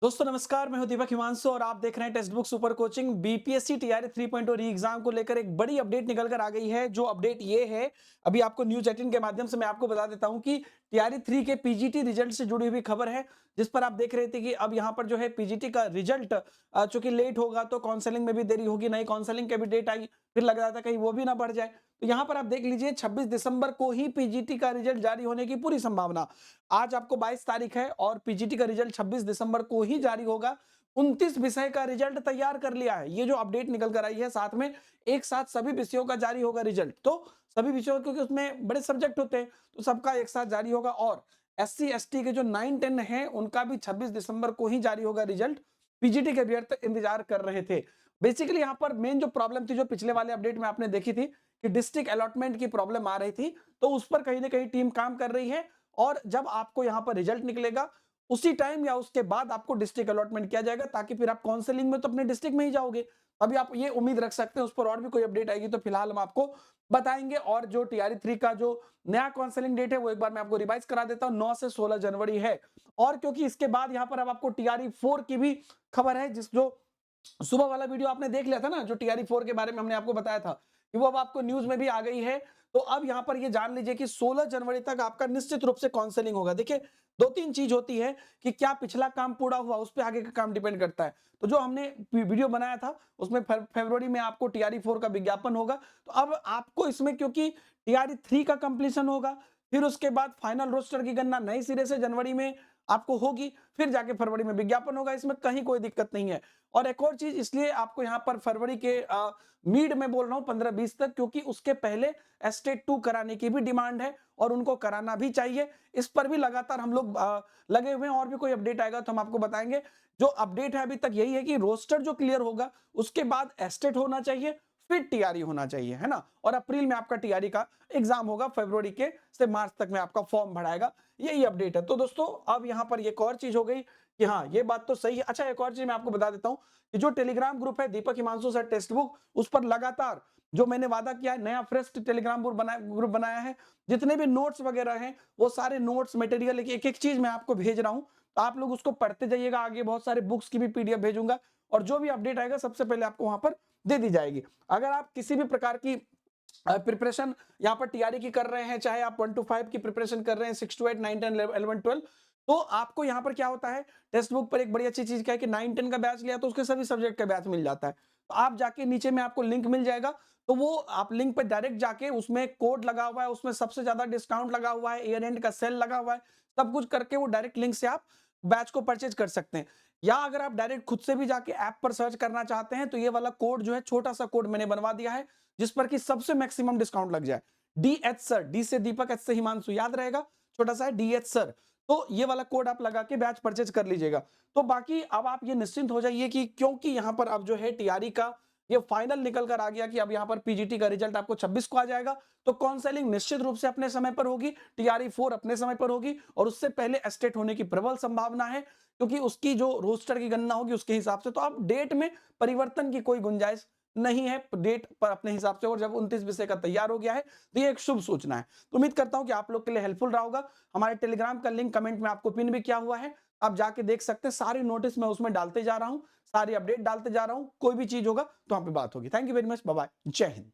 दोस्तों नमस्कार, मैं हूं दीपक हिमांशु और आप देख रहे हैं text book super coaching. BPSC TRE 3.0 री एग्जाम को लेकर एक बड़ी अपडेट निकल कर आ गई है। जो अपडेट ये है, अभी आपको न्यूज 18 के माध्यम से मैं आपको बता देता हूं कि टीआरई 3 के पीजीटी रिजल्ट से जुड़ी हुई खबर है, जिस पर आप देख रहे थे कि अब यहां पर जो है पीजीटी का रिजल्ट चूंकि लेट होगा तो काउंसलिंग में भी देरी होगी, नई काउंसलिंग की भी डेट आई, फिर लग रहा था कहीं वो भी ना बढ़ जाए। तो यहाँ पर आप देख लीजिए 26 दिसंबर को ही पीजीटी का रिजल्ट जारी होने की पूरी संभावना। आज आपको 22 तारीख है और पीजीटी का रिजल्ट 26 दिसंबर को ही जारी होगा। 29 विषय का रिजल्ट तैयार कर लिया है, ये जो अपडेट निकल कर आई है। साथ में एक साथ सभी विषयों का जारी होगा रिजल्ट, तो सभी विषयों क्योंकि उसमें बड़े सब्जेक्ट होते हैं तो सबका एक साथ जारी होगा। और एससी एसटी के जो 9-10 हैं उनका भी 26 दिसंबर को ही जारी होगा रिजल्ट। पीजीटी के अभ्यर्थी इंतजार कर रहे थे। बेसिकली यहाँ पर मेन जो प्रॉब्लम थी, जो पिछले वाले अपडेट में आपने देखी थी कि डिस्ट्रिक्ट अलॉटमेंट की प्रॉब्लम आ रही थी, तो उस पर कहीं ना कहीं टीम काम कर रही है। और जब आपको यहाँ पर रिजल्ट निकलेगा उसी टाइम या उसके बाद आपको डिस्ट्रिक्ट अलॉटमेंट किया जाएगा, ताकि फिर आप काउंसलिंग में तो अपने डिस्ट्रिक्ट में ही जाओगे। अभी आप ये उम्मीद रख सकते हैं, उस पर और भी कोई अपडेट आएगी तो फिलहाल हम आपको बताएंगे। और जो टीआरई 3 का जो नया काउंसलिंग डेट है वो एक बार मैं आपको रिवाइज करा देता हूँ, 9 से 16 जनवरी है। और क्योंकि इसके बाद यहाँ पर अब आपको टीआरई 4 की भी खबर है, जिस जो सुबह वाला वीडियो आपने देख लिया था ना, जो टीआरई 4 के बारे में हमने आपको बताया था कि वो अब आपको न्यूज में भी आ गई है। तो अब यहाँ पर ये जान लीजिए कि 16 जनवरी तक आपका निश्चित रूप से काउंसलिंग होगा। देखिए, दो तीन चीज होती है कि क्या पिछला काम पूरा हुआ, उस पर आगे का काम डिपेंड करता है। तो जो हमने वीडियो बनाया था उसमें फरवरी में आपको टीआरई 4 का विज्ञापन होगा। तो अब आपको इसमें क्योंकि टीआरई 3 का कंप्लीशन होगा, फिर उसके बाद फाइनल रोस्टर की गणना नए सिरे से जनवरी में आपको होगी, फिर जाके फरवरी में विज्ञापन होगा, इसमें कहीं कोई दिक्कत नहीं है। और एक और चीज, इसलिए आपको यहाँ पर फरवरी के मिड में बोल रहा हूँ 15-20 तक, क्योंकि उसके पहले स्टेट 2 कराने की भी डिमांड है और उनको कराना भी चाहिए। इस पर भी लगातार हम लोग लगे हुए हैं, और भी कोई अपडेट आएगा तो हम आपको बताएंगे। जो अपडेट है अभी तक यही है कि रोस्टर जो क्लियर होगा उसके बाद एस्टेट होना चाहिए, फिर टीआरई होना चाहिए, है ना। और अप्रैल में आपका टीआरई का एग्जाम होगा, फरवरी के से मार्च तक में आपका फॉर्म भराएगा। यही अपडेट है। तो दोस्तों अब यहाँ पर एक और चीज हो गई कि हाँ, ये बात तो सही है। अच्छा, एक और चीज मैं आपको बता देता हूँ कि जो टेलीग्राम ग्रुप है दीपक हिमांशु सर टेक्स्ट बुक, उस पर लगातार जो मैंने वादा किया है, नया फ्रेश टेलीग्राम ग्रुप बनाया है। जितने भी नोट्स वगैरह हैं वो सारे नोट्स मटेरियल एक एक चीज मैं आपको भेज रहा हूँ, तो आप लोग उसको पढ़ते जाइएगा। आगे बहुत सारे बुक्स की भी पीडीएफ भेजूंगा और जो भी अपडेट आएगा सबसे पहले आपको वहां पर दे दी जाएगी। अगर आप किसी भी प्रकार की प्रिपरेशन यहाँ पर टीआरई की कर रहे हैं, चाहे आप 1 to 5 की प्रिपरेशन कर रहे हैं, 6 to 8, 9, 10, 11, 12, तो आपको यहाँ पर क्या होता है, टेक्स्ट बुक पर एक बड़ी अच्छी चीज क्या है कि 9-10 का बैच लिया तो उसके सभी सब्जेक्ट का बैच मिल जाता है। तो आप जाके नीचे में आपको लिंक मिल जाएगा, तो वो आप लिंक पर डायरेक्ट जाके, उसमें कोड लगा हुआ है, उसमें सबसे ज्यादा डिस्काउंट लगा हुआ है, ईयर एंड का सेल लगा हुआ है, सब कुछ करके वो डायरेक्ट लिंक से आप बैच को परचेज कर सकते हैं। या अगर आप डायरेक्ट खुद से भी जाके ऐप पर सर्च करना चाहते हैं तो ये वाला कोड जो है, छोटा सा कोड मैंने बनवा दिया है जिस पर कि सबसे मैक्सिमम डिस्काउंट लग जाए। डीएच सर, डी से दीपक, एच से हिमांशु, याद रहेगा, छोटा सा है डीएच सर। तो ये वाला कोड आप लगा के बैच परचेज कर लीजिएगा। तो बाकी अब आप ये निश्चिंत हो जाइए कि क्योंकि यहाँ पर अब जो है टीआरई का ये फाइनल निकल कर आ गया कि अब यहाँ पर पीजीटी का रिजल्ट आपको 26 को आ जाएगा। तो काउंसलिंग निश्चित रूप से अपने समय पर होगी, टीआरई 4 अपने समय पर होगी, और उससे पहले एस्टेट होने की प्रबल संभावना है, क्योंकि उसकी जो रोस्टर की गणना होगी उसके हिसाब से। तो अब डेट में परिवर्तन की कोई गुंजाइश नहीं है, डेट पर अपने हिसाब से। और जब 29 विषय का तैयार हो गया है तो ये एक शुभ सूचना है। तो उम्मीद करता हूं कि आप लोग के लिए हेल्पफुल रहा होगा। हमारे टेलीग्राम का लिंक कमेंट में आपको पिन भी किया हुआ है, आप जाके देख सकते हैं। सारी नोटिस मैं उसमें डालते जा रहा हूं, सारी अपडेट डालते जा रहा हूं, कोई भी चीज होगा तो वहां पे बात होगी। Thank you very much, bye bye, जय हिंद।